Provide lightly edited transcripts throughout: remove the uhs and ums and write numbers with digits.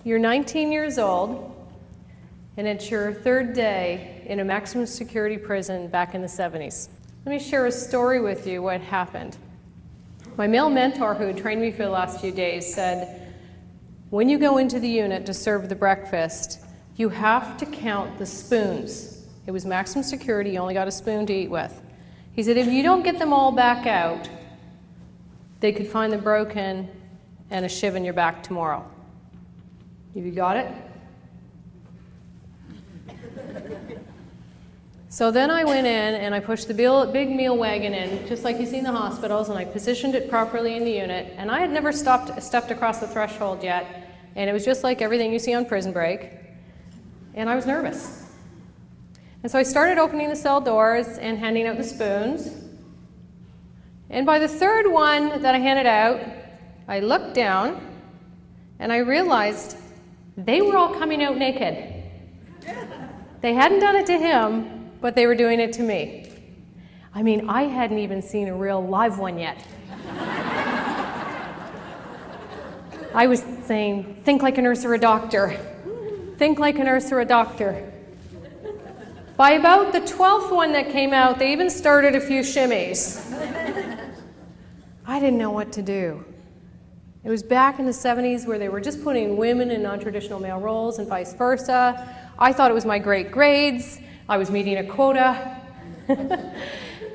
You're 19 years old, and it's your third day in a maximum security prison back in the 70s. Let me share a story with you what happened. My male mentor who had trained me for the last few days said, when you go into the unit to serve the breakfast, you have to count the spoons. It was maximum security, you only got a spoon to eat with. He said, if you don't get them all back out, they could find them broken and a shiv in your back tomorrow. Have you got it? So then I went in and I pushed the big meal wagon in, just like you see in the hospitals, and I positioned it properly in the unit. And I had never stepped across the threshold yet, and it was just like everything you see on Prison Break. And I was nervous. And so I started opening the cell doors and handing out the spoons. And by the third one that I handed out, I looked down and I realized they were all coming out naked. They hadn't done it to him, but they were doing it to me. I mean, I hadn't even seen a real live one yet. I was saying, think like a nurse or a doctor. Think like a nurse or a doctor. By about the 12th one that came out, they even started a few shimmies. I didn't know what to do. It was back in the 70s where they were just putting women in non-traditional male roles and vice versa. I thought it was my great grades. I was meeting a quota.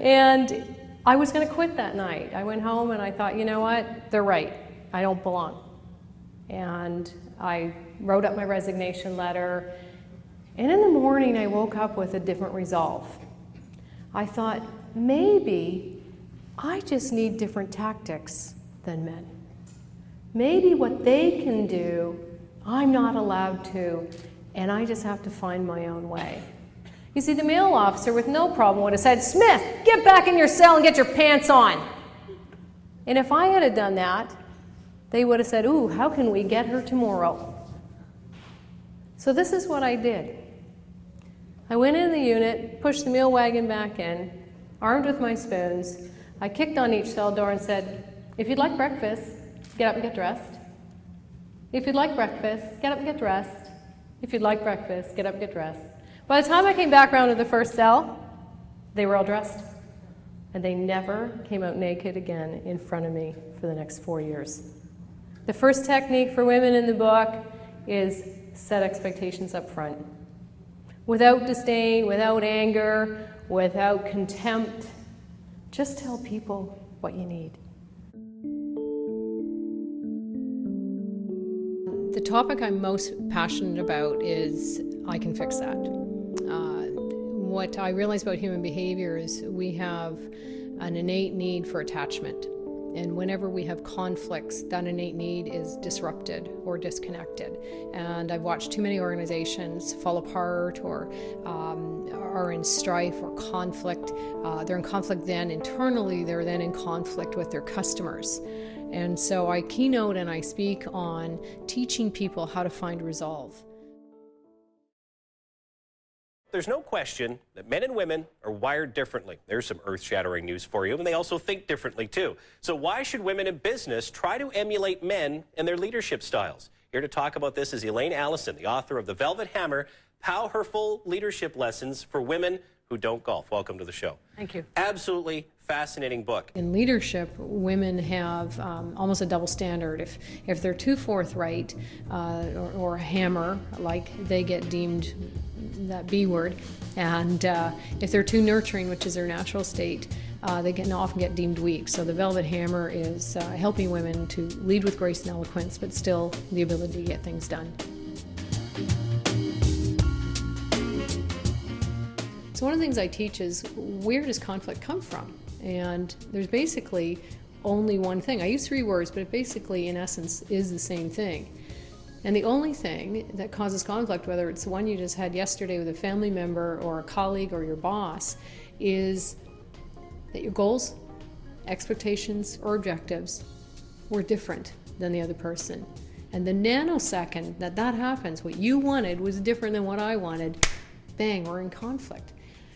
And I was going to quit that night. I went home and I thought, you know what? They're right. I don't belong. And I wrote up my resignation letter. And in the morning, I woke up with a different resolve. I thought, maybe I just need different tactics than men. Maybe what they can do, I'm not allowed to, and I just have to find my own way. You see, the male officer with no problem would have said, Smith, get back in your cell and get your pants on. And if I had done that, they would have said, ooh, how can we get her tomorrow? So this is what I did. I went in the unit, pushed the meal wagon back in, armed with my spoons. I kicked on each cell door and said, if you'd like breakfast, get up and get dressed. If you'd like breakfast, get up and get dressed. If you'd like breakfast, get up and get dressed. By the time I came back around to the first cell, they were all dressed. And they never came out naked again in front of me for the next 4 years. The first technique for women in the book is set expectations up front. Without disdain, without anger, without contempt, just tell people what you need. The topic I'm most passionate about is I can fix that. What I realize about human behavior is we have an innate need for attachment. And whenever we have conflicts, that innate need is disrupted or disconnected. And I've watched too many organizations fall apart or are in strife or conflict. They're in conflict then internally, they're then in conflict with their customers. And so I keynote and I speak on teaching people how to find resolve. There's no question that men and women are wired differently. There's some earth-shattering news for you, and they also think differently too. So why should women in business try to emulate men and their leadership styles? Here to talk about this is Elaine Allison, the author of The Velvet Hammer, Powerful Leadership Lessons for Women Who Don't Golf. Welcome to the show. Thank you. Absolutely fascinating book. In leadership, women have almost a double standard. If they're too forthright or a hammer, like they get deemed that B word, and if they're too nurturing, which is their natural state, they can often get deemed weak. So the Velvet Hammer is helping women to lead with grace and eloquence, but still the ability to get things done. So one of the things I teach is, where does conflict come from? And there's basically only one thing. I use 3 words, but it basically, in essence, is the same thing. And the only thing that causes conflict, whether it's the one you just had yesterday with a family member or a colleague or your boss, is that your goals, expectations, or objectives were different than the other person. And the nanosecond that that happens, what you wanted was different than what I wanted, bang, we're in conflict.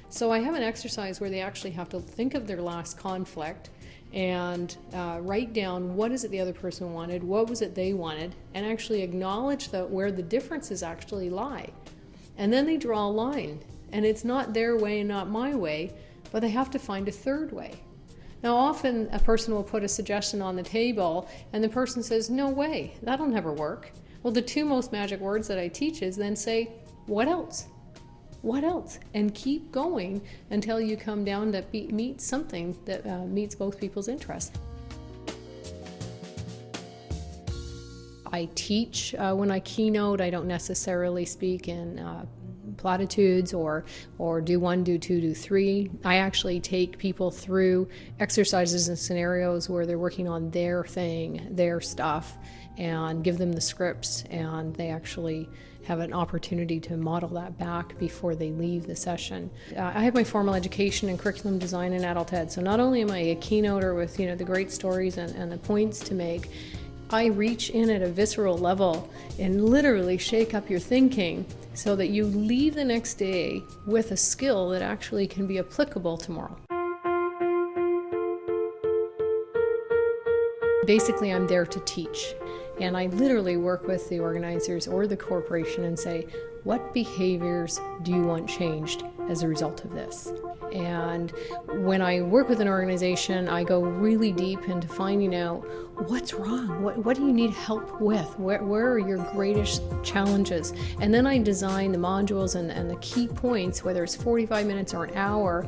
So I have an exercise where they actually have to think of their last conflict and write down what is it the other person wanted, what was it they wanted, and actually acknowledge where the differences actually lie. And then they draw a line, and it's not their way and not my way, but they have to find a third way. Now often a person will put a suggestion on the table and the person says, no way, that'll never work. Well, the two most magic words that I teach is then say, what else? What else? And keep going until you come down to meet something that meets both people's interests. I teach when I keynote. I don't necessarily speak in platitudes or do one, do two, do three. I actually take people through exercises and scenarios where they're working on their thing, their stuff, and give them the scripts, and they actually have an opportunity to model that back before they leave the session. I have my formal education in curriculum design and adult ed, so not only am I a keynoter with the great stories and the points to make, I reach in at a visceral level and literally shake up your thinking so that you leave the next day with a skill that actually can be applicable tomorrow. Basically, I'm there to teach, and I literally work with the organizers or the corporation and say, what behaviors do you want changed as a result of this? And when I work with an organization, I go really deep into finding out what's wrong, what do you need help with, where are your greatest challenges? And then I design the modules and the key points, whether it's 45 minutes or an hour,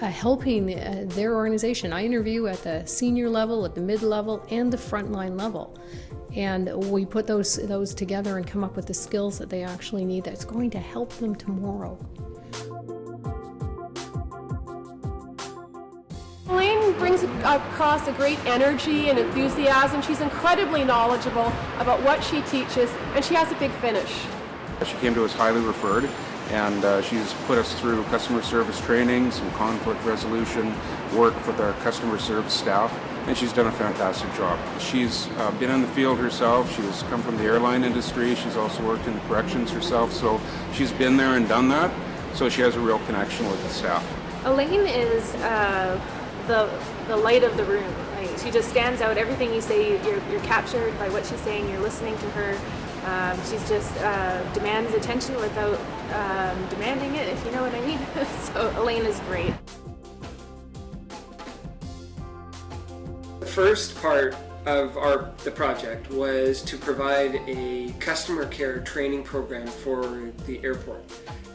helping their organization. I interview at the senior level, at the mid-level, and the frontline level. And we put those together and come up with the skills that they actually need that's going to help them tomorrow. Elaine brings across a great energy and enthusiasm. She's incredibly knowledgeable about what she teaches, and she has a big finish. She came to us highly referred, and she's put us through customer service training, some conflict resolution work with our customer service staff, and she's done a fantastic job. She's been in the field herself. She's come from the airline industry. She's also worked in the corrections herself, so she's been there and done that, so she has a real connection with the staff. Elaine is the light of the room. Right? She just stands out. Everything you say, you're captured by what she's saying. You're listening to her. She's just demands attention without demanding it, if you know what I mean. So Elaine is great. The first part of the project was to provide a customer care training program for the airport,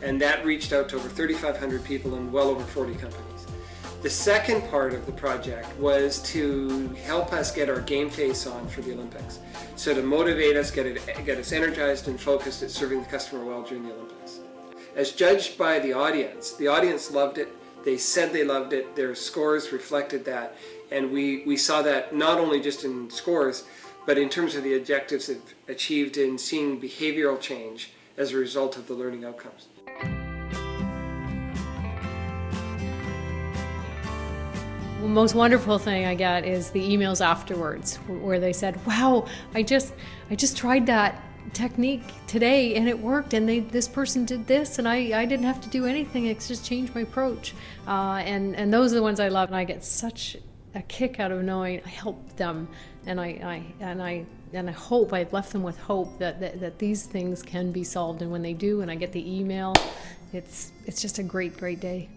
and that reached out to over 3,500 people in well over 40 companies. The second part of the project was to help us get our game face on for the Olympics. So to motivate us, get us energized and focused at serving the customer well during the Olympics. As judged by the audience loved it. They said they loved it. Their scores reflected that. And we saw that not only just in scores, but in terms of the objectives achieved in seeing behavioral change as a result of the learning outcomes. The most wonderful thing I get is the emails afterwards where they said, wow, I just tried that technique today and it worked, and this person did this and I didn't have to do anything. It's just changed my approach. And those are the ones I love, and I get such a kick out of knowing I helped them, and I hope I've left them with hope that these things can be solved. And when they do, and I get the email, it's just a great day.